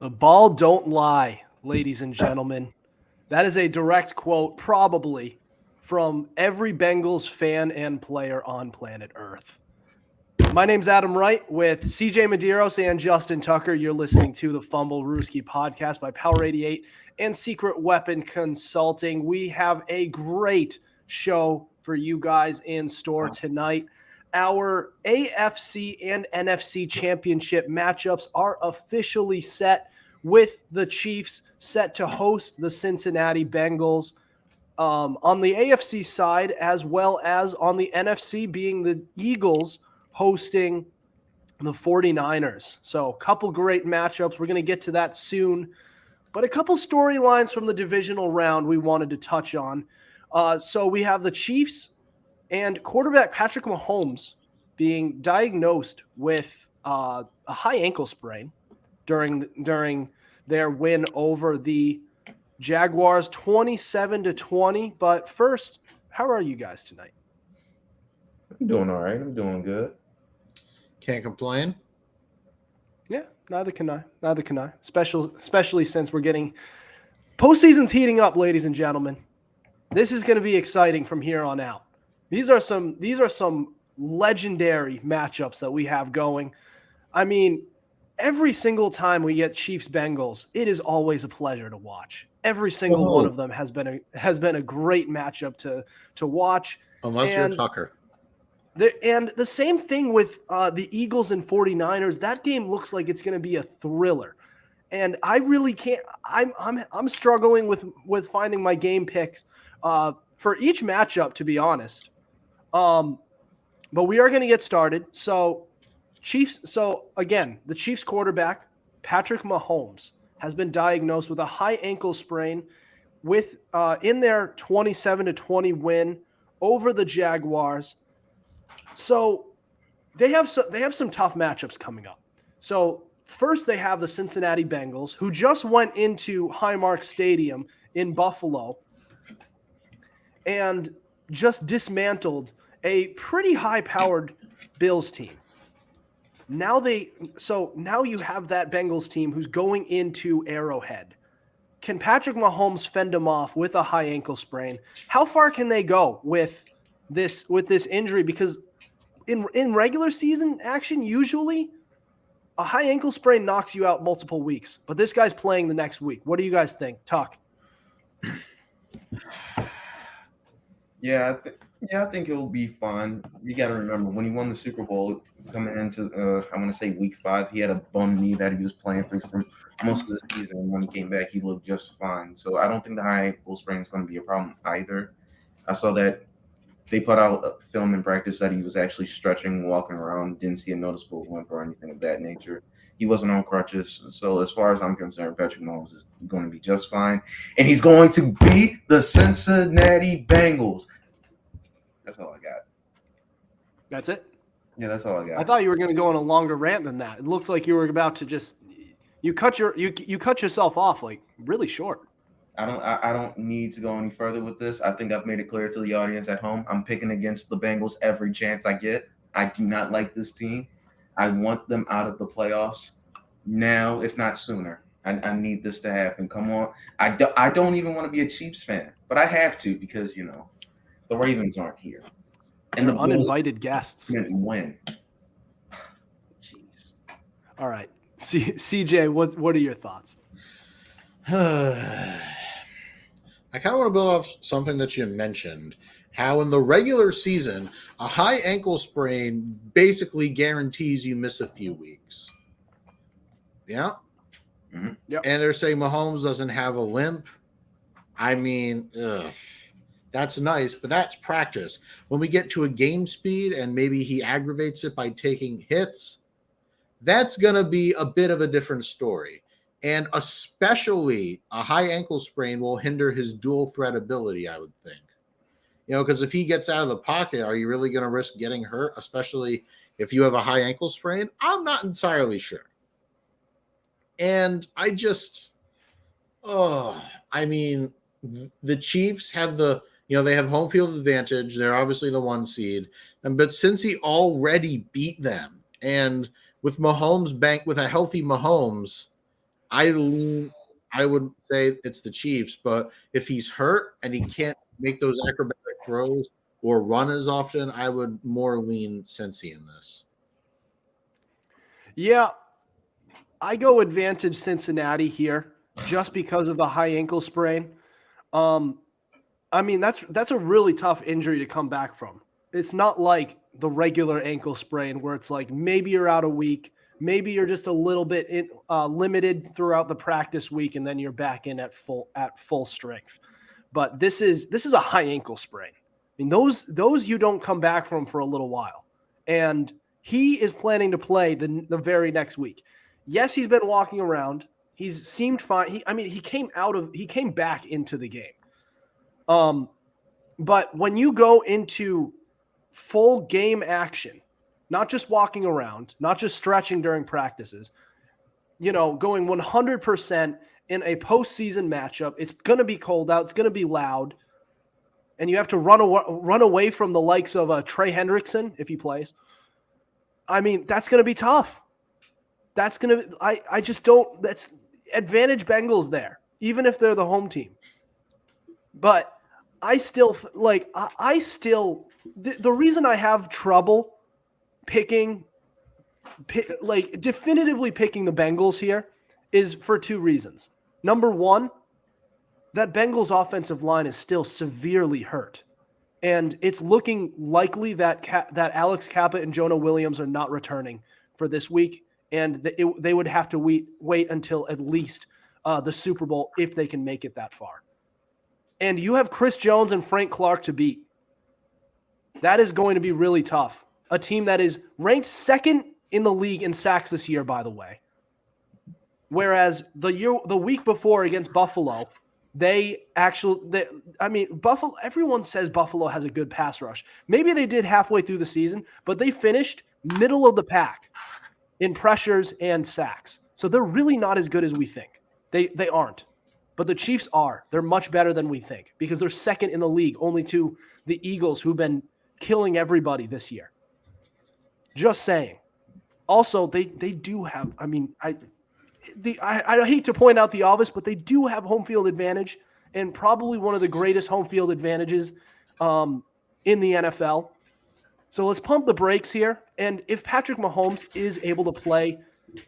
The ball don't lie, ladies and gentlemen. That is a direct quote, probably, from every Bengals fan and player on planet Earth. My name's Adam Wright with CJ Medeiros and Justin Tucker. You're listening to the Fumblerooski podcast by Power 88 and Secret Weapon Consulting. We have a great show for you guys in store tonight. Our AFC and NFC championship matchups are officially set, with the Chiefs set to host the Cincinnati Bengals. On the AFC side, as well as on the NFC, being the Eagles hosting the 49ers. So a couple great matchups. We're going to get to that soon. But a couple storylines from the divisional round we wanted to touch on. So we have the Chiefs and quarterback Patrick Mahomes being diagnosed with a high ankle sprain during their win over the Jaguars 27-20. But first, how are you guys tonight? I'm doing all right. I'm doing good. Can't complain. Yeah, neither can I. Especially since we're getting postseason's heating up, ladies and gentlemen. This is going to be exciting from here on out. These are some legendary matchups that we have going. I mean, every single time we get Chiefs Bengals, it is always a pleasure to watch. Every single one of them has been a great matchup to watch. Unless you're Tucker. And the same thing with the Eagles and 49ers. That game looks like it's going to be a thriller. And I really can't – I'm struggling with finding my game picks for each matchup, to be honest. But we are going to get started. So again, the Chiefs quarterback, Patrick Mahomes, has been diagnosed with a high ankle sprain with in their 27-20 win over the Jaguars. So they have some tough matchups coming up. So first they have the Cincinnati Bengals, who just went into Highmark Stadium in Buffalo and just dismantled a pretty high-powered Bills team. Now you have that Bengals team who's going into Arrowhead. Can Patrick Mahomes fend them off with a high ankle sprain? How far can they go with this injury? Because in regular season action, usually a high ankle sprain knocks you out multiple weeks. But this guy's playing the next week. What do you guys think? Tuck. Yeah, I think it'll be fine. You got to remember, when he won the Super Bowl, coming into, I want to say week 5, he had a bum knee that he was playing through for most of the season. And when he came back, he looked just fine. So I don't think the high ankle sprain is going to be a problem either. I saw that they put out a film in practice that he was actually stretching, walking around, didn't see a noticeable limp or anything of that nature. He wasn't on crutches. So as far as I'm concerned, Patrick Mahomes is going to be just fine. And he's going to beat the Cincinnati Bengals. That's all I got. That's it? Yeah, that's all I got. I thought you were going to go on a longer rant than that. It looked like you were about to just you cut yourself off like really short. I don't need to go any further with this. I think I've made it clear to the audience at home. I'm picking against the Bengals every chance I get. I do not like this team. I want them out of the playoffs now, if not sooner. I need this to happen. Come on. I don't even want to be a Chiefs fan, but I have to because, the Ravens aren't here. And the uninvited guests win. Jeez. All right. CJ, what are your thoughts? I kind of want to build off something that you mentioned, how in the regular season, a high ankle sprain basically guarantees you miss a few weeks. Yeah? Mm-hmm. Yep. And they're saying Mahomes doesn't have a limp. I mean, that's nice, but that's practice. When we get to a game speed and maybe he aggravates it by taking hits, that's going to be a bit of a different story. And especially a high ankle sprain will hinder his dual threat ability, I would think. Because if he gets out of the pocket, are you really going to risk getting hurt, especially if you have a high ankle sprain? I'm not entirely sure. And the Chiefs have they have home field advantage. They're obviously the 1 seed. But since he already beat them, and with Mahomes with a healthy Mahomes, I would say it's the Chiefs, but if he's hurt and he can't make those acrobatic throws or run as often, I would more lean Cincy in this. Yeah, I go advantage Cincinnati here just because of the high ankle sprain. I mean, that's a really tough injury to come back from. It's not like the regular ankle sprain where it's like maybe you're out a week, maybe you're just a little bit limited throughout the practice week, and then you're back in at full strength. But this is a high ankle sprain. I mean, those you don't come back from for a little while, and he is planning to play the very next week. Yes, he's been walking around. He's seemed fine. He came back into the game. But when you go into full game action, not just walking around, not just stretching during practices, going 100% in a postseason matchup, it's going to be cold out. It's going to be loud. And you have to run away from the likes of Trey Hendrickson if he plays. I mean, that's going to be tough. That's advantage Bengals there, even if they're the home team. But I still the reason I have trouble definitively picking the Bengals here is for two reasons. Number one, that Bengals offensive line is still severely hurt. And it's looking likely that Alex Kappa and Jonah Williams are not returning for this week. And they would have to wait until at least the Super Bowl if they can make it that far. And you have Chris Jones and Frank Clark to beat. That is going to be really tough. A team that is ranked second in the league in sacks this year, by the way. Whereas the week before against Buffalo, Buffalo, everyone says Buffalo has a good pass rush. Maybe they did halfway through the season, but they finished middle of the pack in pressures and sacks. So they're really not as good as we think. They aren't. But the Chiefs are. They're much better than we think because they're second in the league, only to the Eagles, who've been killing everybody this year. Just saying. Also, they do have, I hate to point out the obvious, but they do have home field advantage and probably one of the greatest home field advantages in the NFL. So let's pump the brakes here. And if Patrick Mahomes is able to play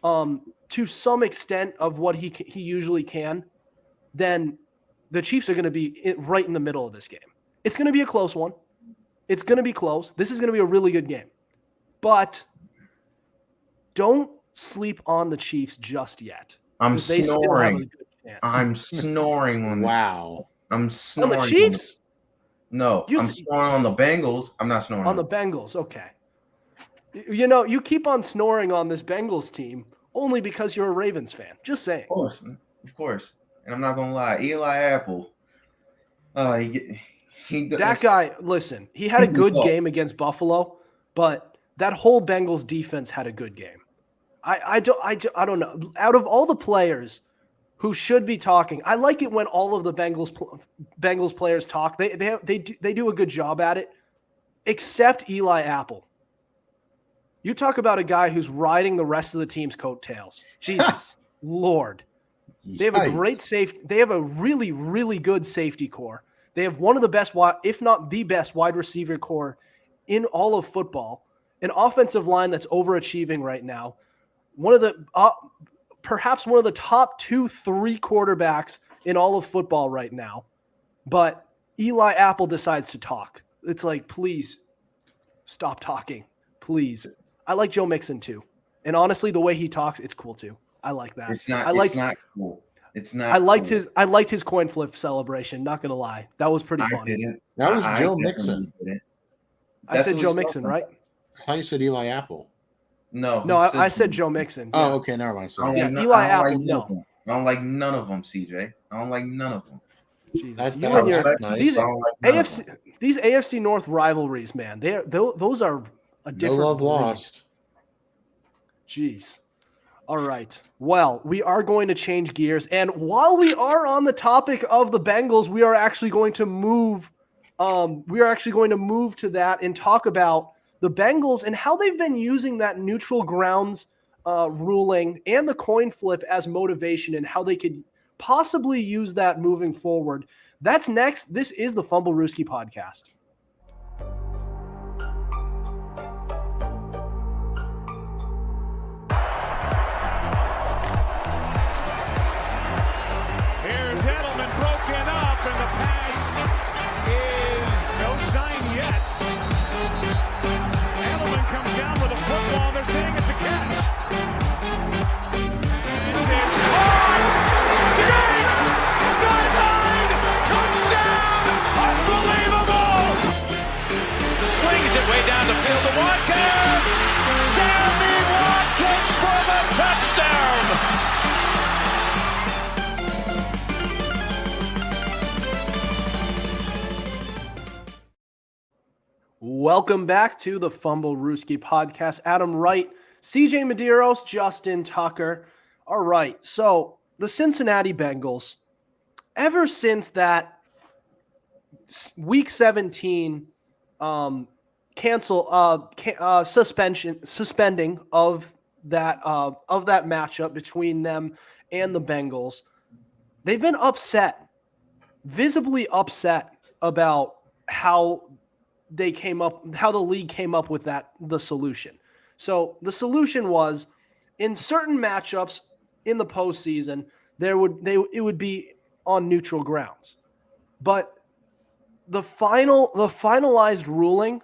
to some extent of what he usually can, then the Chiefs are going to be right in the middle of this game. It's going to be a close one. It's going to be close. This is going to be a really good game. But don't sleep on the Chiefs just yet. I'm snoring. I'm snoring on Wow. I'm snoring on the Chiefs? No, I'm snoring on the Bengals. I'm not snoring on the Bengals. Okay. You keep on snoring on this Bengals team only because you're a Ravens fan. Just saying. Of course. And I'm not gonna lie, Eli Apple. That guy. Listen, he had a good game against Buffalo, but that whole Bengals defense had a good game. I don't know. Out of all the players who should be talking, I like it when all of the Bengals players talk. They do a good job at it, except Eli Apple. You talk about a guy who's riding the rest of the team's coattails. Jesus Lord. They have a great safety. They have a really, really good safety core. They have one of the best, if not the best, wide receiver core in all of football. An offensive line that's overachieving right now. Perhaps one of the top 2-3 quarterbacks in all of football right now. But Eli Apple decides to talk. It's like, please stop talking. Please. I like Joe Mixon too. And honestly, the way he talks, it's cool too. I like that. It's not cool. It's not. I liked his coin flip celebration. Not gonna lie, that was pretty funny. That was Joe Mixon. I said Joe Mixon, right? I thought you said Eli Apple. No, I said Joe Mixon. Oh, okay, never mind. Sorry. Eli Apple. No, I don't like none of them, CJ. I don't like none of them. Jesus, that's nice. These AFC North rivalries, man. Those are a different. No love lost. Jeez. All right. Well, we are going to change gears. And while we are on the topic of the Bengals, we are actually going to move to that and talk about the Bengals and how they've been using that neutral grounds ruling and the coin flip as motivation and how they could possibly use that moving forward. That's next. This is the Fumblerooski podcast. Here's Edelman broken up, and the pass is no sign yet. Edelman comes down with a football. They're saying it's a catch. This is caught. Diggs! Sideline! Touchdown! Unbelievable! Swings it way down the field to Watkins. Sammy Watkins for the touchdown! Welcome back to the Fumblerooski podcast. Adam Wright, CJ Medeiros, Justin Tucker. All right, so the Cincinnati Bengals, ever since that Week 17 suspending of that matchup between them and the Bengals, they've been upset, visibly upset about how the league came up with the solution. So the solution was, in certain matchups in the postseason, it would be on neutral grounds. But the finalized ruling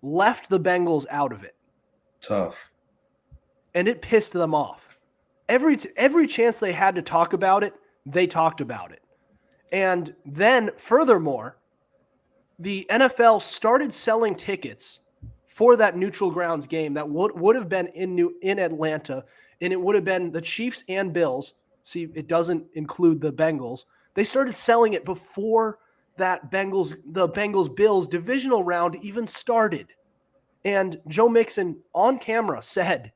left the Bengals out of it. Tough. And it pissed them off. Every chance they had to talk about it, they talked about it. And then furthermore, the NFL started selling tickets for that neutral grounds game that would have been in Atlanta, and it would have been the Chiefs and Bills. See, it doesn't include the Bengals. They started selling it before that Bengals-Bills divisional round even started. And Joe Mixon on camera said,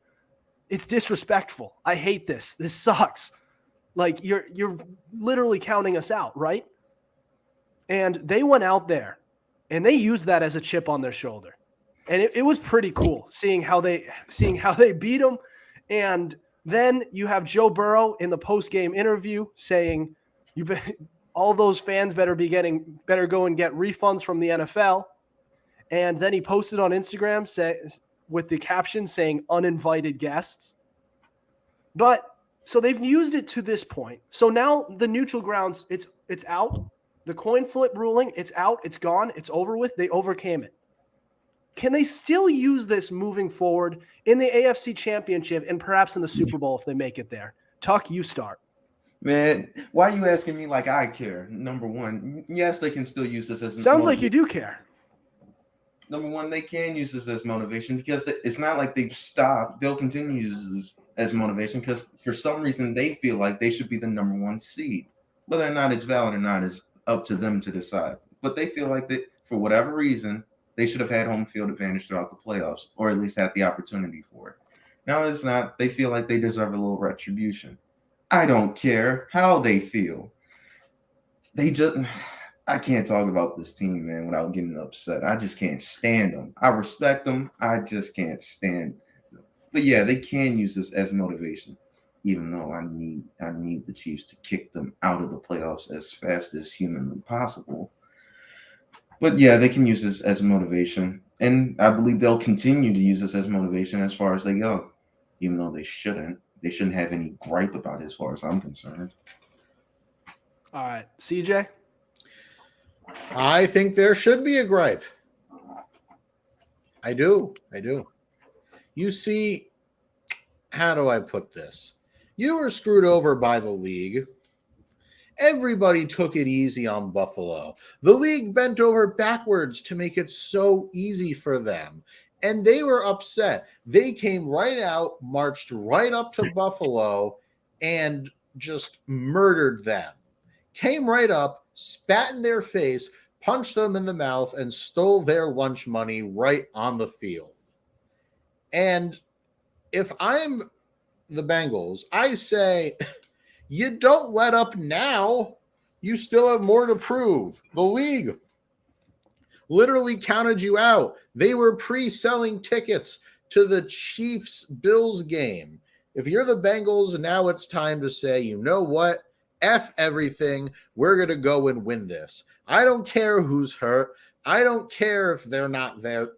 "It's disrespectful. I hate this. This sucks. Like, you're literally counting us out, right?" And they went out there and they used that as a chip on their shoulder. And it was pretty cool seeing how they beat them. And then you have Joe Burrow in the post-game interview saying, all those fans better go and get refunds from the NFL. And then he posted on Instagram with the caption saying uninvited guests. But so they've used it to this point. So now the neutral grounds, it's out. The coin flip ruling, it's out, it's gone, it's over with. They overcame it. Can they still use this moving forward in the AFC Championship and perhaps in the Super Bowl if they make it there? Tuck, you start. Man, why are you asking me like I care? Number one, yes, they can still use this as sounds like you do care. Number one, they can use this as motivation because it's not like they've stopped. They'll continue to use this as motivation because for some reason they feel like they should be the number one seed. Whether or not it's valid or not is up to them to decide. But they feel like that for whatever reason, they should have had home field advantage throughout the playoffs, or at least had the opportunity for it. Now it's not. They feel like they deserve a little retribution. I don't care how they feel. I can't talk about this team, man, without getting upset. I just can't stand them. I respect them. I just can't stand them. But yeah, they can use this as motivation, even though I need the Chiefs to kick them out of the playoffs as fast as humanly possible. But yeah, they can use this as motivation. And I believe they'll continue to use this as motivation as far as they go, even though they shouldn't. They shouldn't have any gripe about it as far as I'm concerned. All right. CJ? I think there should be a gripe. I do. You see, how do I put this? You were screwed over by the league. Everybody took it easy on Buffalo. The league bent over backwards to make it so easy for them. And they were upset. They came right out, marched right up to Buffalo, and just murdered them. Came right up, spat in their face, punched them in the mouth, and stole their lunch money right on the field. And if I'm the Bengals, I say, you don't let up now. You still have more to prove. The league literally counted you out. They were pre-selling tickets to the Chiefs-Bills game. If you're the Bengals, now it's time to say, you know what? F everything. We're going to go and win this. I don't care who's hurt. I don't care if they're not there.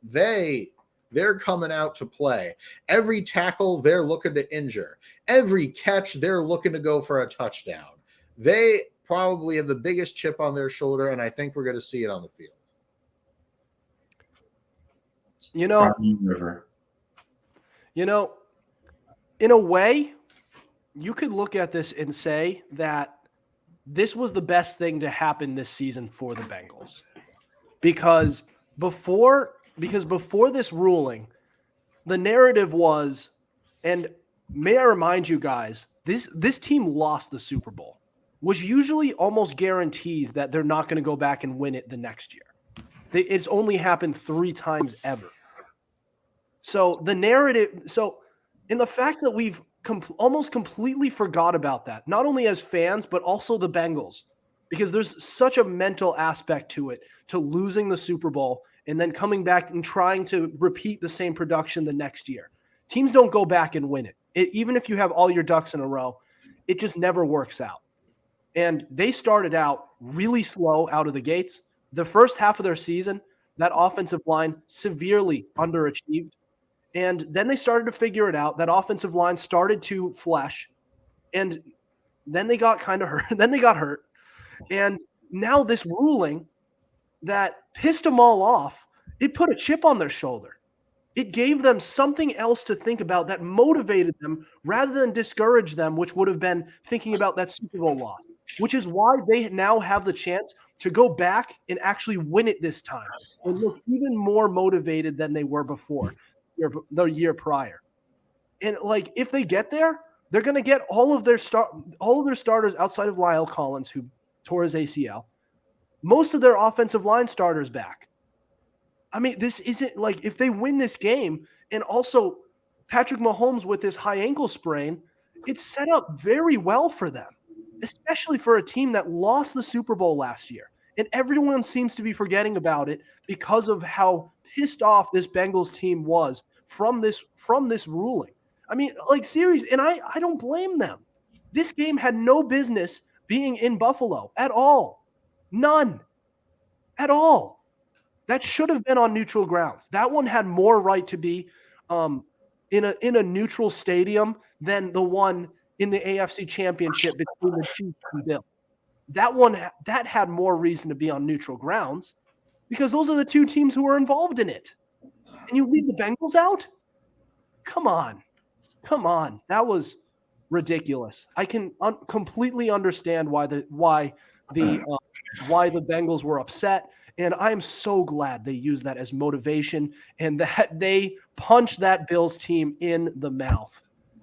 They're coming out to play. Every tackle, they're looking to injure. Every catch, they're looking to go for a touchdown. They probably have the biggest chip on their shoulder, and I think we're going to see it on the field. You know, River. in a way, you could look at this and say that this was the best thing to happen this season for the Bengals. Because before this ruling, the narrative was, and may I remind you guys, this team lost the Super Bowl, which usually almost guarantees that they're not going to go back and win it the next year. It's only happened 3 times ever. So the narrative, in the fact that we've almost completely forgot about that, not only as fans, but also the Bengals, because there's such a mental aspect to it, to losing the Super Bowl and then coming back and trying to repeat the same production the next year. Teams don't go back and win it. Even if you have all your ducks in a row, it just never works out. And they started out really slow out of the gates. The first half of their season, that offensive line severely underachieved. And then they started to figure it out. That offensive line started to flesh. And then they got kind of hurt. Then they got hurt. And now this ruling that pissed them all off, it put a chip on their shoulder. It gave them something else to think about that motivated them rather than discourage them, which would have been thinking about that Super Bowl loss, which is why they now have the chance to go back and actually win it this time and look even more motivated than they were before the year prior. And like, if they get there, they're going to get all of their starters outside of Lyle Collins, who tore his ACL, most of their offensive line starters back. I mean, this isn't like, if they win this game, and also Patrick Mahomes with this high ankle sprain, it's set up very well for them, especially for a team that lost the Super Bowl last year. And everyone seems to be forgetting about it because of how pissed off this Bengals team was from this ruling. I mean, like, serious, and I don't blame them. This game had no business being in Buffalo at all. None. At all. That should have been on neutral grounds. That one had more right to be in a neutral stadium than the one in the AFC Championship between the Chiefs and Bills. That had more reason to be on neutral grounds because those are the 2 teams who were involved in it. And you leave the Bengals out? Come on. That was ridiculous. I can completely understand why the Bengals were upset, and I am so glad they used that as motivation and that they punched that Bills team in the mouth.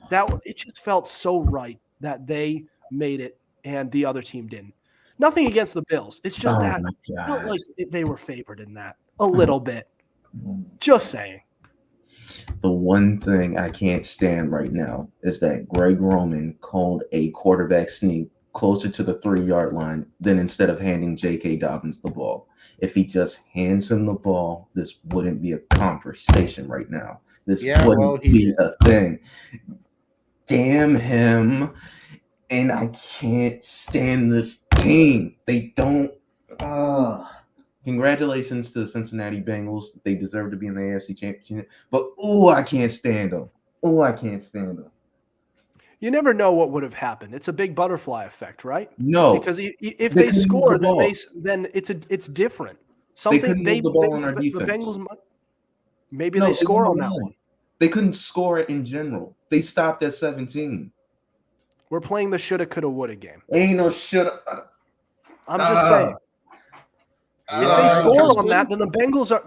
It just felt so right that they made it and the other team didn't. Nothing against the Bills. It's just that it felt like they were favored in that a little bit. Just saying. The one thing I can't stand right now is that Greg Roman called a quarterback sneak closer to the 3-yard line than instead of handing J.K. Dobbins the ball. If he just hands him the ball, this wouldn't be a conversation right now. This wouldn't be a thing. Damn him. And I can't stand this team. They don't. Congratulations to the Cincinnati Bengals. They deserve to be in the AFC Championship. But, I can't stand them. You never know what would have happened. It's a big butterfly effect, right? No. Because if they score, then it's different. Something they the ball on our defense. The Bengals maybe they score on that one. They couldn't score it in general. They stopped at 17. We're playing the shoulda, coulda, woulda game. Ain't no shoulda. I'm just saying. If they score on that, then the Bengals are.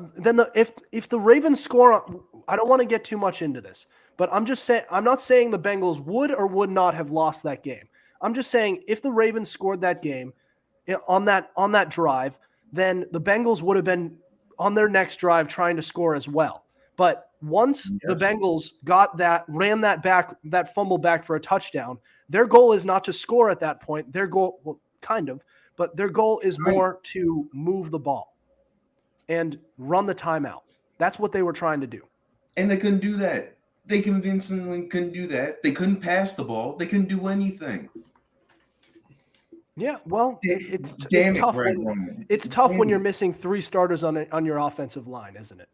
If the Ravens score, I don't want to get too much into this, but I'm just saying. I'm not saying the Bengals would or would not have lost that game. I'm just saying if the Ravens scored that game on that drive, then the Bengals would have been on their next drive trying to score as well. But once the Bengals ran that fumble back for a touchdown, their goal is not to score at that point. Their goal, well, kind of. But their goal is more to move the ball and run the timeout. That's what they were trying to do. And they couldn't do that. They convincingly couldn't do that. They couldn't pass the ball. They couldn't do anything. Yeah, well, Damn it's it, tough Greg when Roman. it's tough when Damn you're it. missing 3 starters on your offensive line, isn't it?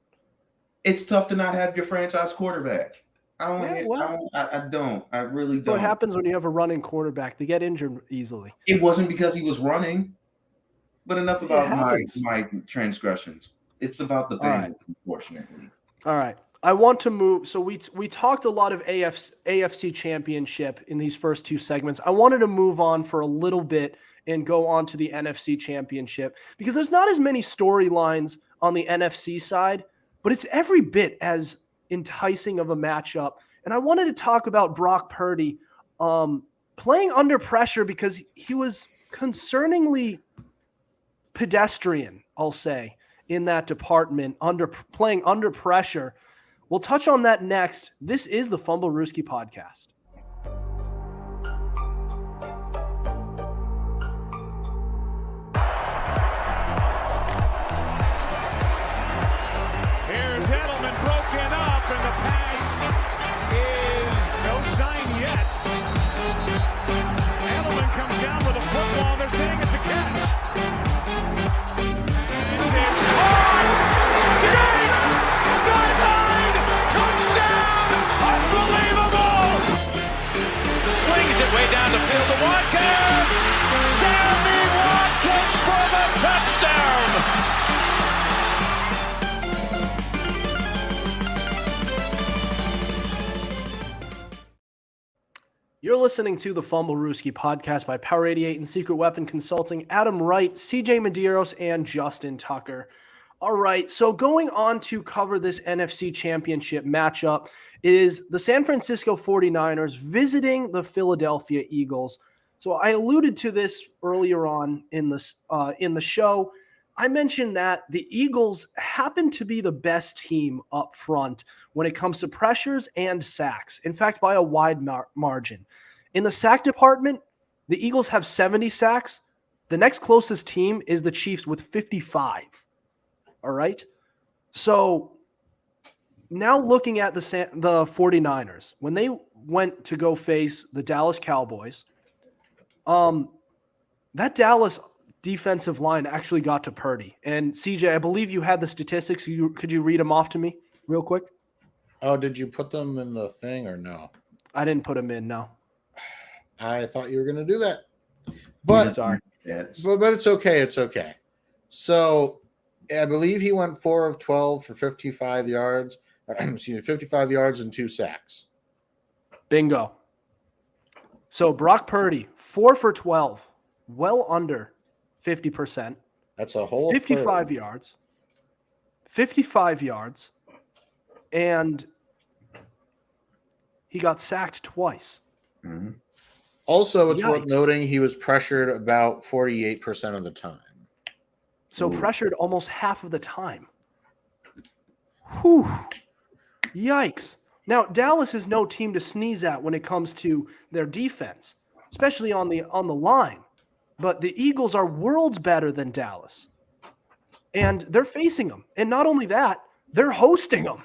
It's tough to not have your franchise quarterback. I really So what don't. happens when you have a running quarterback? They get injured easily. It wasn't because he was running. But enough It about happens. my transgressions. It's about the All right. Bengals, unfortunately. All right. I want to move. So we talked a lot of AFC championship in these first 2 segments. I wanted to move on for a little bit and go on to the NFC championship because there's not as many storylines on the NFC side, but it's every bit as enticing of a matchup. And I wanted to talk about Brock Purdy playing under pressure because he was concerningly pedestrian, I'll say, in that department, playing under pressure. We'll touch on that next. This is the Fumblerooski podcast. Here's Edelman broken up, and the pass is no sign yet. Edelman comes down with a football. They're saying it's a catch. It's caught! Diggs! Sideline! Touchdown! Unbelievable! Swings it way down the field to Watkins! Sammy Watkins for the touchdown! You're listening to the Fumblerooski podcast by Power 88 and Secret Weapon Consulting. Adam Wright, CJ Medeiros, and Justin Tucker. All right, so going on to cover this NFC Championship matchup is the San Francisco 49ers visiting the Philadelphia Eagles. So I alluded to this earlier on in the show. I mentioned that the Eagles happen to be the best team up front when it comes to pressures and sacks. In fact, by a wide margin. In the sack department, the Eagles have 70 sacks. The next closest team is the Chiefs with 55. All right? So now looking at the 49ers, when they went to go face the Dallas Cowboys, that Dallas defensive line actually got to Purdy. And CJ, I believe you had the statistics. Could you read them off to me real quick? Oh, did you put them in the thing or no? I didn't put them in, no. I thought you were going to do that. But, Sorry. but it's okay. It's okay. So I believe he went 4 of 12 for 55 yards. 55 yards and 2 sacks. Bingo. So Brock Purdy, 4 for 12, well under 50%. That's a whole 55 third. yards. 55 yards. And he got sacked twice. Mm-hmm. Also, it's worth Yikes. noting he was pressured about 48% of the time. So pressured almost half of the time. Whew. Yikes. Now, Dallas is no team to sneeze at when it comes to their defense, especially on the line. But the Eagles are worlds better than Dallas. And they're facing them. And not only that, they're hosting them.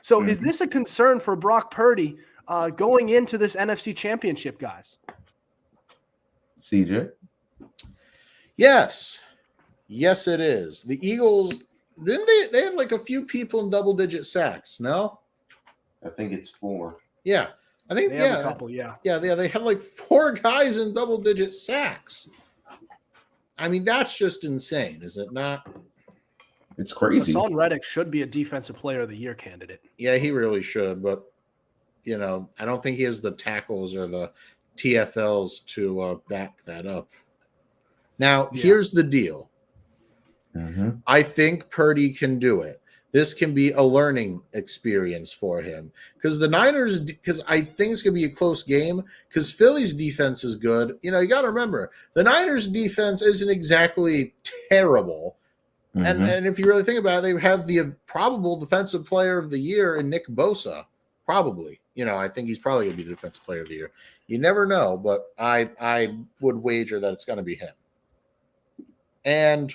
So is this a concern for Brock Purdy going into this NFC Championship, guys? CJ? Yes. Yes, it is. The Eagles, didn't they had like a few people in double-digit sacks, no? I think it's 4. Yeah. I think, They have a couple, yeah. Yeah, they had like 4 guys in double-digit sacks. I mean, that's just insane, is it not? It's crazy. Hassan Reddick should be a Defensive Player of the Year candidate. Yeah, he really should, but I don't think he has the tackles or the TFLs to back that up. Now, here's the deal. Mm-hmm. I think Purdy can do it. This can be a learning experience for him because the Niners, because I think it's going to be a close game because Philly's defense is good. You got to remember the Niners defense isn't exactly terrible. Mm-hmm. And if you really think about it, they have the probable defensive player of the year in Nick Bosa. Probably, I think he's probably going to be the defensive player of the year. You never know, but I would wager that it's going to be him. And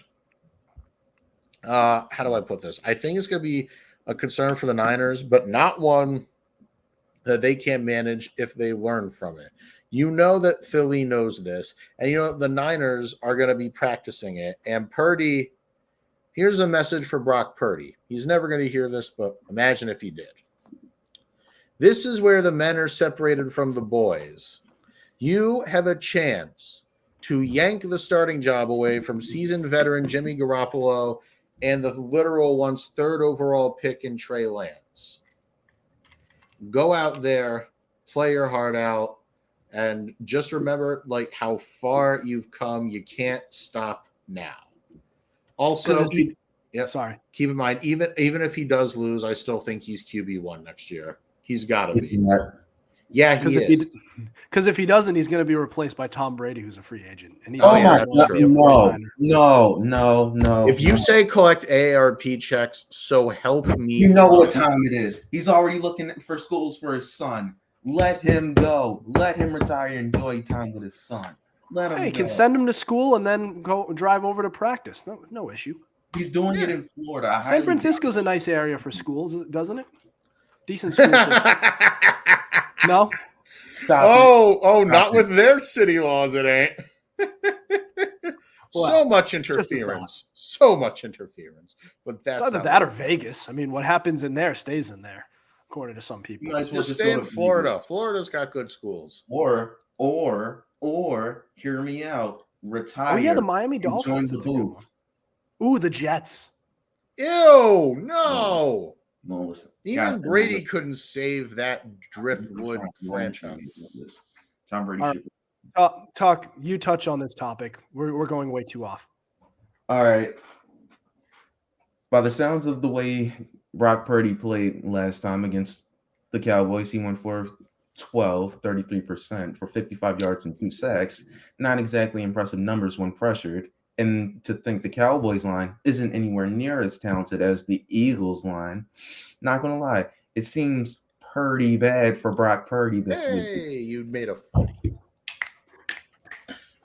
how do I put this? I think it's going to be a concern for the Niners, but not one that they can't manage if they learn from it. You know that Philly knows this, and you know the Niners are going to be practicing it. And Purdy, here's a message for Brock Purdy. He's never going to hear this, but imagine if he did. This is where the men are separated from the boys. You have a chance to yank the starting job away from seasoned veteran Jimmy Garoppolo and the literal once third overall pick in Trey Lance. Go out there, play your heart out, and just remember like how far you've come. You can't stop now. Also, sorry. Keep in mind, even if he does lose, I still think he's QB1 next year. He's got to be. Yeah, because if he doesn't, he's going to be replaced by Tom Brady, who's a free agent. And he's no. If you say collect AARP checks, so help me. You know what time it is. He's already looking for schools for his son. Let him go. Let him retire and enjoy time with his son. Let him. Hey, can send him to school and then go drive over to practice. No issue. He's doing it in Florida. San Francisco's a nice area for schools, doesn't it? Decent school system. No? Stop Stop not with their city laws, it ain't. So much interference. So much interference. But that's it's either that or Vegas. I mean, what happens in there stays in there, according to some people. Just stay in Florida. Florida's got good schools. Or hear me out. Retire. Oh yeah, the Miami Dolphins. Ooh, the Jets. Ew, no. No, listen. Even Brady couldn't save that driftwood franchise. Tom Brady. Right. You touch on this topic. We're going way too off. All right. By the sounds of the way Brock Purdy played last time against the Cowboys, he went for 33% for 55 yards and 2 sacks. Not exactly impressive numbers when pressured. And to think the Cowboys line isn't anywhere near as talented as the Eagles line, not going to lie, it seems pretty bad for Brock Purdy this week. Hey, you made a funny.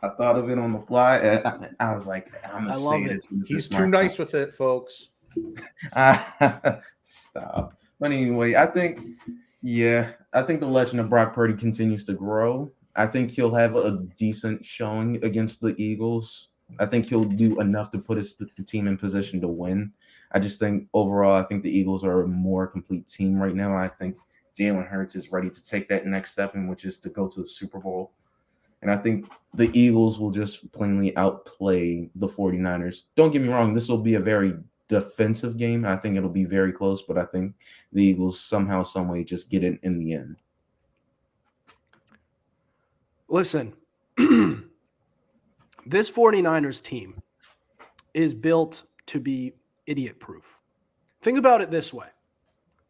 I thought of it on the fly. I was like, I'm going to say this. He's too nice with it, folks. Stop. But anyway, I think the legend of Brock Purdy continues to grow. I think he'll have a decent showing against the Eagles. I think he'll do enough to put his team in position to win. I just think overall, I think the Eagles are a more complete team right now. I think Jalen Hurts is ready to take that next step, which is to go to the Super Bowl. And I think the Eagles will just plainly outplay the 49ers. Don't get me wrong, this will be a very defensive game. I think it'll be very close, but I think the Eagles somehow, some way just get it in the end. Listen, this 49ers team is built to be idiot-proof. Think about it this way.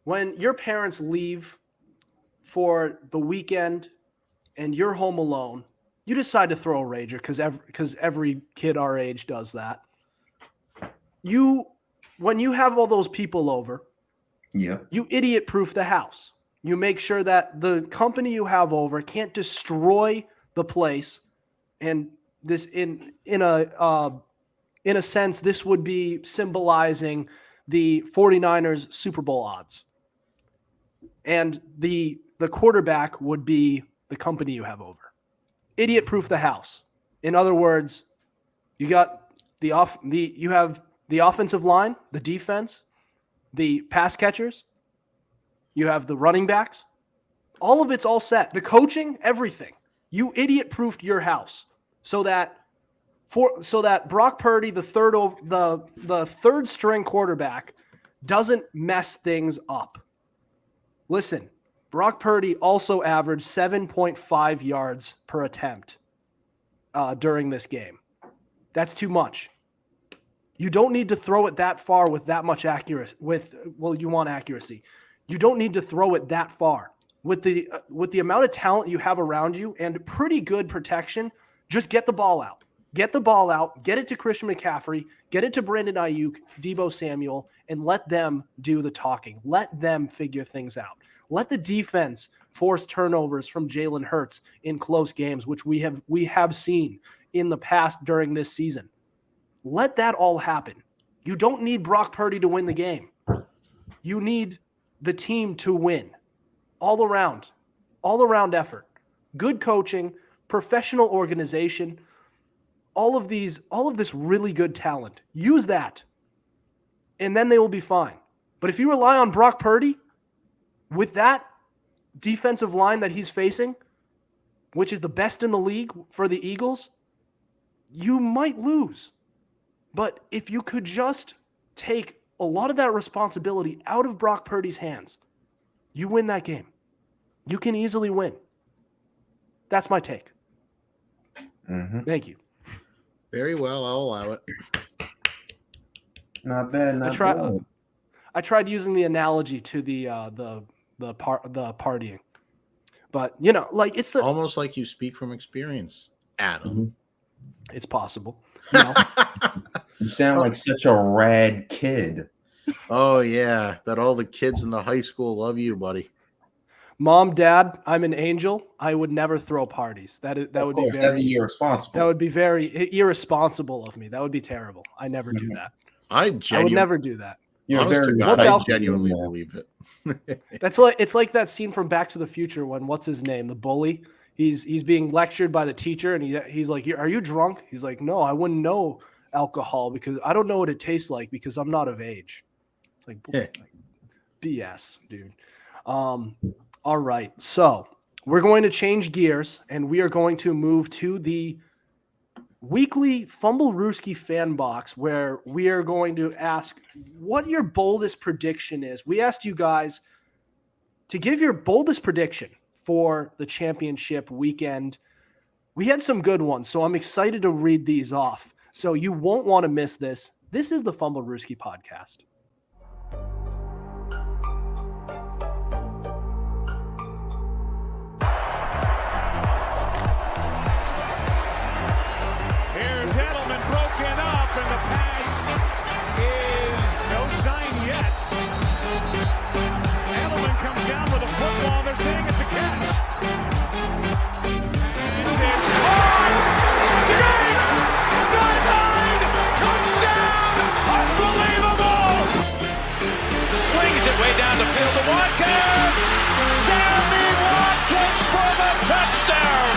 When your parents leave for the weekend and you're home alone, you decide to throw a rager because every kid our age does that. When you have all those people over, you idiot-proof the house. You make sure that the company you have over can't destroy the place. And this, in a sense, this would be symbolizing the 49ers Super Bowl odds. And the quarterback would be the company you have over. Idiot-proof the house. In other words, you got you have the offensive line, the defense, the pass catchers, you have the running backs. All of it's all set. The coaching, everything. You idiot-proofed your house so that Brock Purdy, the third string quarterback, doesn't mess things up. Listen, Brock Purdy also averaged 7.5 yards per attempt during this game. That's too much. You don't need to throw it that far with that much accuracy. You want accuracy. You don't need to throw it that far. With the amount of talent you have around you and pretty good protection, just get the ball out. Get the ball out, get it to Christian McCaffrey, get it to Brandon Ayuk, Deebo Samuel, and let them do the talking. Let them figure things out. Let the defense force turnovers from Jalen Hurts in close games, which we have seen in the past during this season. Let that all happen. You don't need Brock Purdy to win the game. You need the team to win. all around effort, good coaching, professional organization, all of this really good talent. Use that, and then they will be fine. But if you rely on Brock Purdy with that defensive line that he's facing, which is the best in the league for the Eagles, you might lose. But if you could just take a lot of that responsibility out of Brock Purdy's hands, you win that game. You can easily win. That's my take. Mm-hmm. Thank you. Very well. I'll allow it. Not bad. Not bad. I tried using the analogy to the partying, but it's the Almost like you speak from experience, Adam. Mm-hmm. It's possible. You sound like such a rad kid. Oh yeah, bet all the kids in the high school love you, buddy. Mom, Dad, I'm an angel. I would never throw parties. That'd be irresponsible. That would be very irresponsible of me. That would be terrible. I never do that. I would never do that. I genuinely believe it. It's like that scene from Back to the Future when what's his name, the bully. He's being lectured by the teacher, and he's like, "Are you drunk?" He's like, "No, I wouldn't know alcohol because I don't know what it tastes like because I'm not of age." It's like, BS, dude. All right, so we're going to change gears, and we are going to move to the weekly Fumblerooski fan box, where we are going to ask what your boldest prediction is. We asked you guys to give your boldest prediction for the championship weekend. We had some good ones, so I'm excited to read these off. So you won't want to miss this. This is the Fumblerooski podcast. Here's Edelman broken up, and the pass is no sign yet. Edelman comes down with a football. They're saying it's a catch. This is caught. Diggs! Sideline! Touchdown! Unbelievable! Swings it way down the field to Watkins. Sammy Watkins for the touchdown!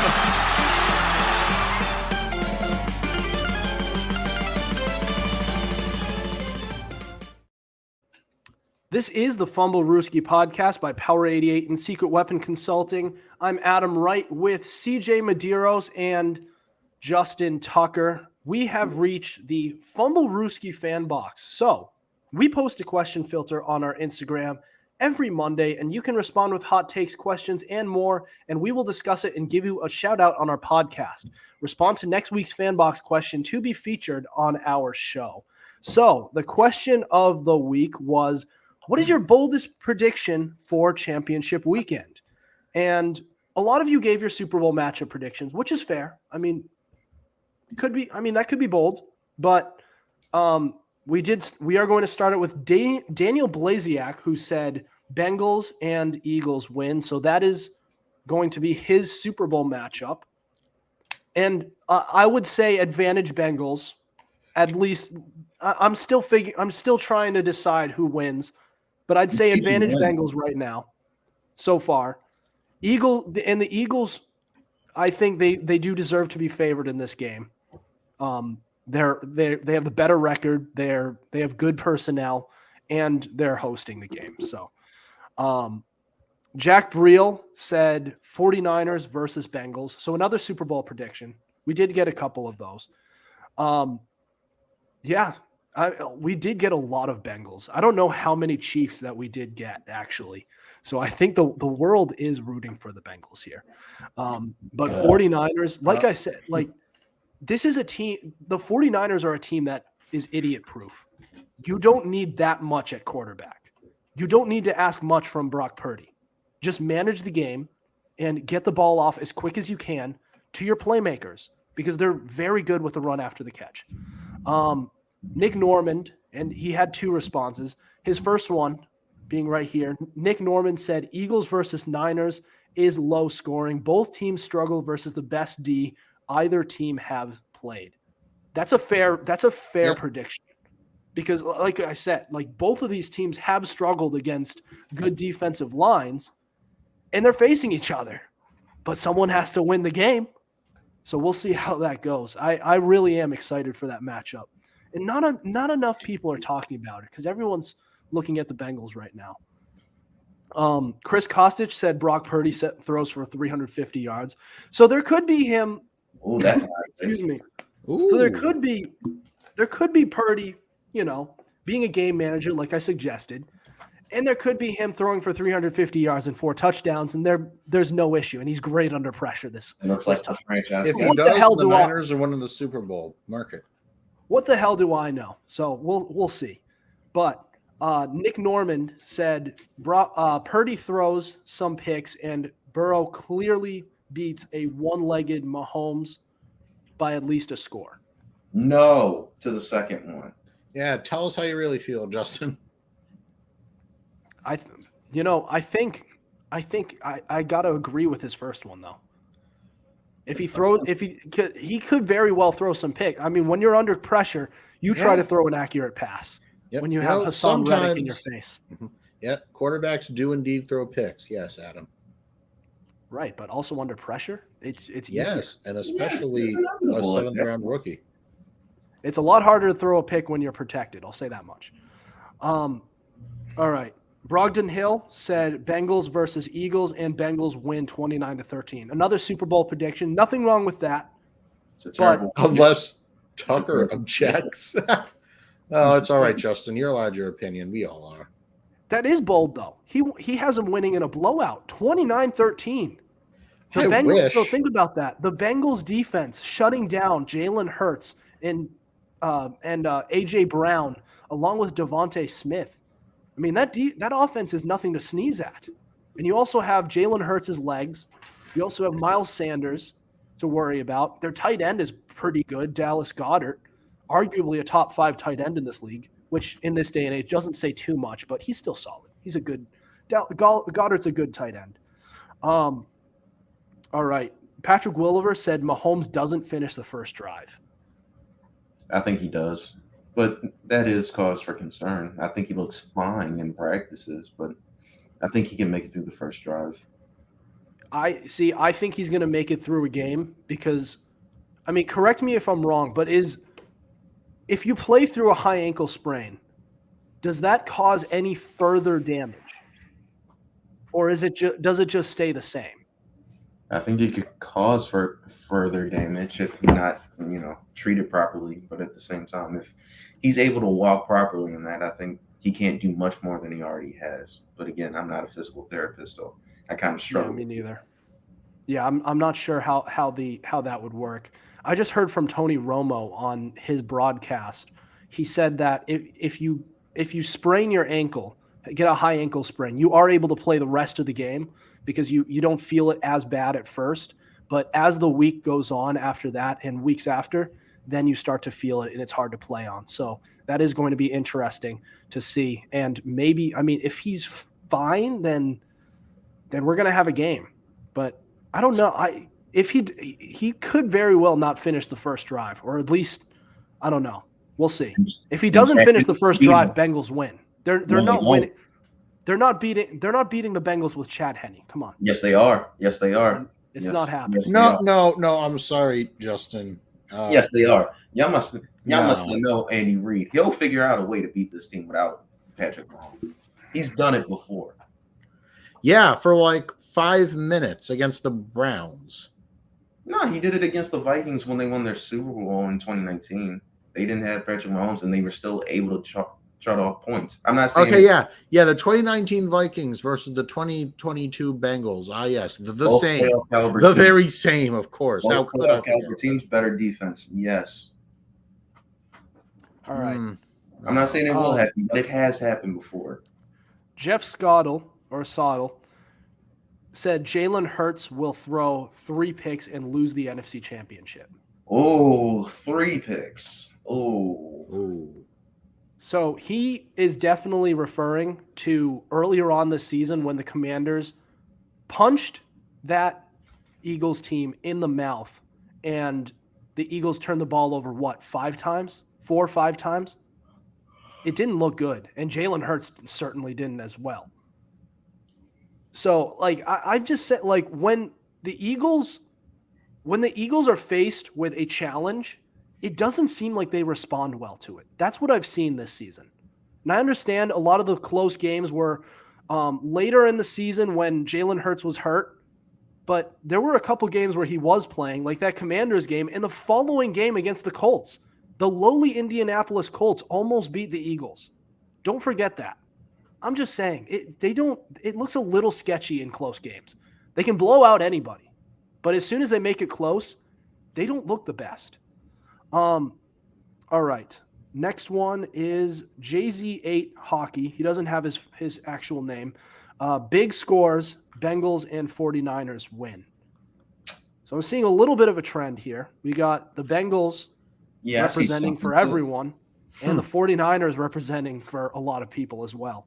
This is the Fumblerooski podcast by Power 88 and Secret Weapon Consulting. I'm Adam Wright with CJ Medeiros and Justin Tucker. We have reached the Fumblerooski fan box. So we post a question filter on our Instagram every Monday, and you can respond with hot takes, questions, and more, and we will discuss it and give you a shout out on our podcast. Respond to next week's fan box question to be featured on our show. So the question of the week was, what is your boldest prediction for championship weekend? And a lot of you gave your Super Bowl matchup predictions, which is fair. I mean, that could be bold, but we are going to start it with Daniel Blasiak, who said Bengals and Eagles win. So that is going to be his Super Bowl matchup. And I would say advantage Bengals. At least I'm still trying to decide who wins. But I'd say advantage Bengals right now, so far. The Eagles, I think they do deserve to be favored in this game. They have the better record. They have good personnel, and they're hosting the game. So, Jack Breel said 49ers versus Bengals. So another Super Bowl prediction. We did get a couple of those. We did get a lot of Bengals. I don't know how many Chiefs that we did get, actually. So I think the world is rooting for the Bengals here. But 49ers, like I said, this is a team. The 49ers are a team that is idiot-proof. You don't need that much at quarterback. You don't need to ask much from Brock Purdy. Just manage the game and get the ball off as quick as you can to your playmakers because they're very good with the run after the catch. Nick Normand, and he had two responses. His first one being right here. Nick Normand said Eagles versus Niners is low scoring. Both teams struggle versus the best D either team have played. That's a fair prediction. Because like I said, both of these teams have struggled against good defensive lines. and they're facing each other, but someone has to win the game. So we'll see how that goes. I really am excited for that matchup. And not enough people are talking about it because everyone's looking at the Bengals right now. Chris Kostic said Brock Purdy throws for 350 yards. So there could be him. Oh, that's Excuse me. Ooh. So there could be Purdy, being a game manager like I suggested. And there could be him throwing for 350 yards and 4 touchdowns, and there's no issue. And he's great under pressure. It looks like the franchise. If he What the does, hell the do I- Niners are winning the Super Bowl. Mark it. What the hell do I know? So we'll see. But Nick Norman said Purdy throws some picks, and Burrow clearly beats a one-legged Mahomes by at least a score. No to the second one. Yeah, tell us how you really feel, Justin. I think I got to agree with his first one though. He could very well throw some pick. I mean, when you're under pressure, you try to throw an accurate pass. Yep. When you have Hassan Reddick in your face. Yeah, quarterbacks do indeed throw picks. Yes, Adam. Right, but also under pressure, it's Yes, easier. and especially a 7th-round rookie. It's a lot harder to throw a pick when you're protected. I'll say that much. All right. Brogdon Hill said Bengals versus Eagles, and Bengals win 29-13. Another Super Bowl prediction. Nothing wrong with that. It's a terrible. Unless Tucker objects. Oh, it's all right, Justin. You're allowed your opinion. We all are. That is bold, though. He has them winning in a blowout, 29-13. The I Bengals. wish. So think about that. The Bengals defense shutting down Jalen Hurts and AJ Brown along with Devontae Smith. I mean, that offense is nothing to sneeze at. And you also have Jalen Hurts' legs. You also have Miles Sanders to worry about. Their tight end is pretty good, Dallas Goedert, arguably a top 5 tight end in this league, which in this day and age doesn't say too much, but he's still solid. He's a good Goddard's a good tight end. All right. Patrick Williver said Mahomes doesn't finish the first drive. I think he does, but that is cause for concern. I think he looks fine in practices, but I think he can make it through the first drive. I think he's going to make it through a game because, I mean, correct me if I'm wrong, but if you play through a high ankle sprain, does that cause any further damage? Or does it just stay the same? I think it could cause for further damage if not, treated properly. But at the same time, if he's able to walk properly in that, I think he can't do much more than he already has. But again, I'm not a physical therapist, so I kind of struggle. Yeah, me neither. Yeah, I'm not sure how that would work. I just heard from Tony Romo on his broadcast. He said that if you sprain your ankle, get a high ankle sprain, you are able to play the rest of the game because you don't feel it as bad at first. But as the week goes on after that and weeks after, then you start to feel it and it's hard to play on. So that is going to be interesting to see. And maybe, I mean, if he's fine, then we're going to have a game. But I don't know. If he could very well not finish the first drive, or at least, I don't know. We'll see. If he doesn't finish the first drive, Bengals win. They're not winning. They're not beating the Bengals with Chad Henne. Come on. Yes, they are. Yes, they are. It's not happening. Yes, No. I'm sorry, Justin. Yes, they are. Y'all must know Andy Reid. He'll figure out a way to beat this team without Patrick Mahomes. He's done it before. Yeah, for like 5 minutes against the Browns. No, he did it against the Vikings when they won their Super Bowl in 2019. They didn't have Patrick Mahomes, and they were still able to shut off points. I'm not saying. Okay, yeah. The 2019 Vikings versus the 2022 Bengals. Ah, yes, the same, the very same, of course. Now, caliber teams, better defense. Yes. All right. I'm not saying it will happen, but it has happened before. Jeff Sottle said Jalen Hurts will throw 3 picks and lose the NFC Championship. Oh, 3 picks. Oh. So he is definitely referring to earlier on this season when the Commanders punched that Eagles team in the mouth, and the Eagles turned the ball over, 5 times? 4 or 5 times? It didn't look good, and Jalen Hurts certainly didn't as well. So like I just said, like when the Eagles are faced with a challenge, it doesn't seem like they respond well to it. That's what I've seen this season. And I understand a lot of the close games were later in the season when Jalen Hurts was hurt, but there were a couple games where he was playing, like that Commanders game and the following game against the Colts. The lowly Indianapolis Colts almost beat the Eagles. Don't forget that. I'm just saying, it looks a little sketchy in close games. They can blow out anybody, but as soon as they make it close, they don't look the best. All right. Next one is JZ8 Hockey. He doesn't have his actual name. Big scores, Bengals and 49ers win. So I'm seeing a little bit of a trend here. We got the Bengals representing for everyone and the 49ers representing for a lot of people as well.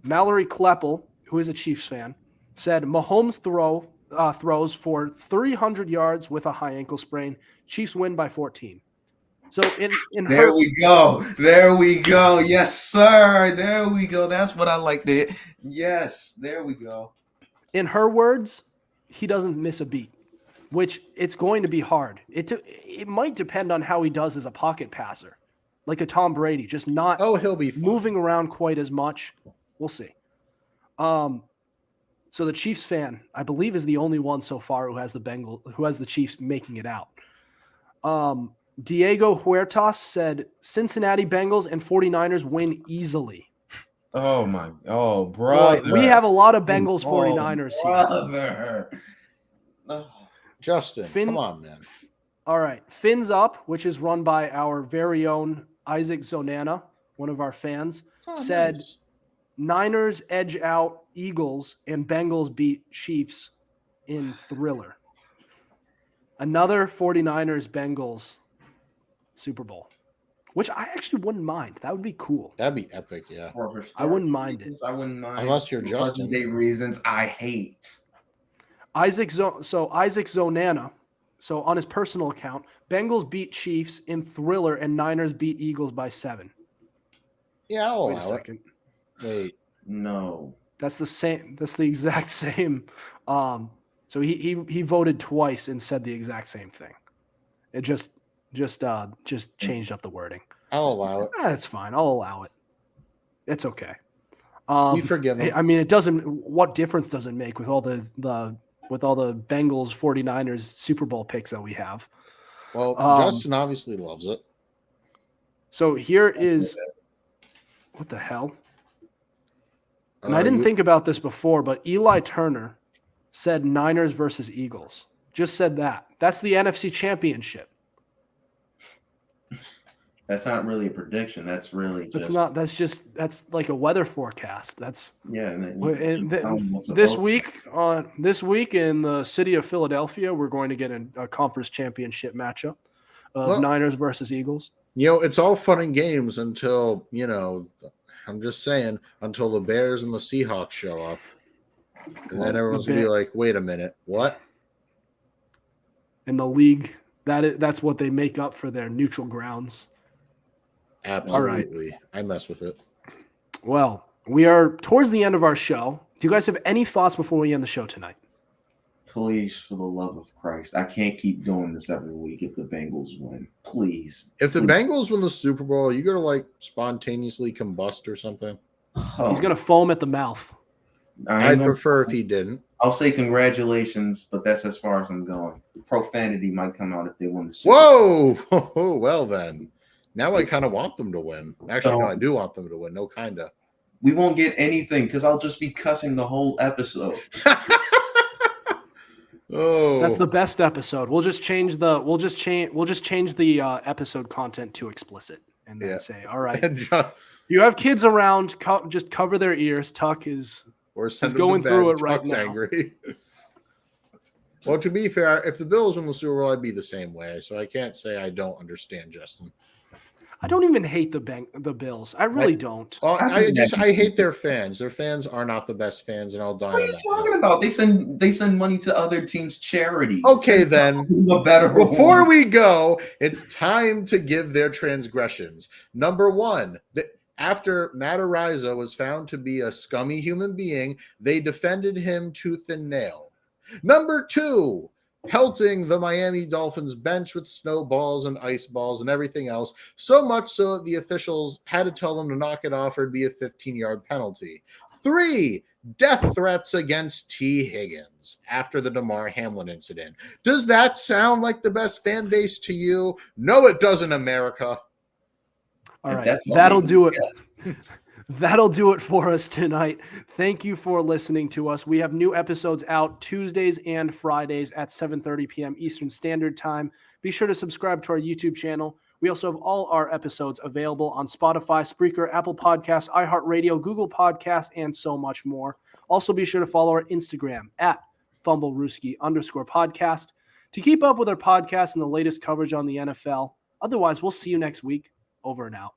Mallory Kleppel, who is a Chiefs fan, said Mahomes throws for 300 yards with a high ankle sprain. Chiefs win by 14. So there we go. Yes, sir. There we go. That's what I like to hear. Yes, there we go. In her words, he doesn't miss a beat, which it's going to be hard. It might depend on how he does as a pocket passer, like a Tom Brady, just not he'll be fine. Moving around quite as much. We'll see. So the Chiefs fan, I believe, is the only one so far who has the Chiefs making it out. Diego Huertas said Cincinnati Bengals and 49ers win easily. Brother. Boy, we have a lot of Bengals 49ers here. Justin, come on, man. All right. Fins Up, which is run by our very own Isaac Zonana, one of our fans, said nice. Niners edge out Eagles and Bengals beat Chiefs in Thriller. Another 49ers Bengals Super Bowl, which I actually wouldn't mind. That would be cool. That'd be epic, yeah. I wouldn't mind it. I wouldn't mind. Unless you're Justin. Reasons I hate. Isaac Zonana, so on his personal account, Bengals beat Chiefs in Thriller and Niners beat Eagles by 7. Yeah, I'll Wait a allow second. it. Wait. No. That's the same. That's the exact same. So he voted twice and said the exact same thing. It just changed up the wording. I'll allow it. That's fine. I'll allow it. It's okay. We forgive him. I mean, it doesn't. What difference does it make with all the Bengals 49ers Super Bowl picks that we have? Well, Justin obviously loves it. So here is what the hell. And I didn't think about this before, but Eli Turner said Niners versus Eagles. Just said that. That's the NFC Championship. That's not really a prediction. That's really just. That's like a weather forecast. That's this week in the city of Philadelphia, we're going to get a conference championship matchup of Niners versus Eagles. It's all fun and games until I'm just saying, until the Bears and the Seahawks show up. And then everyone's going to be like, wait a minute, what? In the league, that's what they make up for their neutral grounds. Absolutely. Right. I mess with it. Well, we are towards the end of our show. Do you guys have any thoughts before we end the show tonight? Please, for the love of Christ. I can't keep doing this every week if the Bengals win. Please. If the Bengals win the Super Bowl, you going to spontaneously combust or something? Oh. He's going to foam at the mouth. I'd prefer if he didn't. I'll say congratulations, but that's as far as I'm going. Profanity might come out if they win the Super Bowl. Whoa! Well then. Now I kind of want them to win. Actually, no, I do want them to win. No, kind of. We won't get anything because I'll just be cussing the whole episode. Oh, that's the best episode. We'll just change the episode content to explicit and then say, all right, you have kids around, just cover their ears. Tuck is going through it right now. Angry. Well, to be fair, if the Bills win the Super Bowl, I'd be the same way. So I can't say I don't understand Justin. I don't even hate the Bills. I really don't. I hate their fans. Their fans are not the best fans, and I'll die. What are you talking about? They send money to other teams' charities. Okay, then. Before we go, it's time to give their transgressions. Number one, After Matt Araiza was found to be a scummy human being, they defended him tooth and nail. Number 2, pelting the Miami Dolphins bench with snowballs and ice balls and everything else, so much so that the officials had to tell them to knock it off or it'd be a 15-yard penalty. 3, death threats against T. Higgins after the Damar Hamlin incident. Does that sound like the best fan base to you? No, it doesn't, America. All right, That's that'll all do it. That'll do it for us tonight. Thank you for listening to us. We have new episodes out Tuesdays and Fridays at 7:30 p.m. Eastern Standard Time. Be sure to subscribe to our YouTube channel. We also have all our episodes available on Spotify, Spreaker, Apple Podcasts, iHeartRadio, Google Podcasts, and so much more. Also, be sure to follow our Instagram at Fumblerooski_podcast to keep up with our podcast and the latest coverage on the NFL. Otherwise, we'll see you next week. Over and out.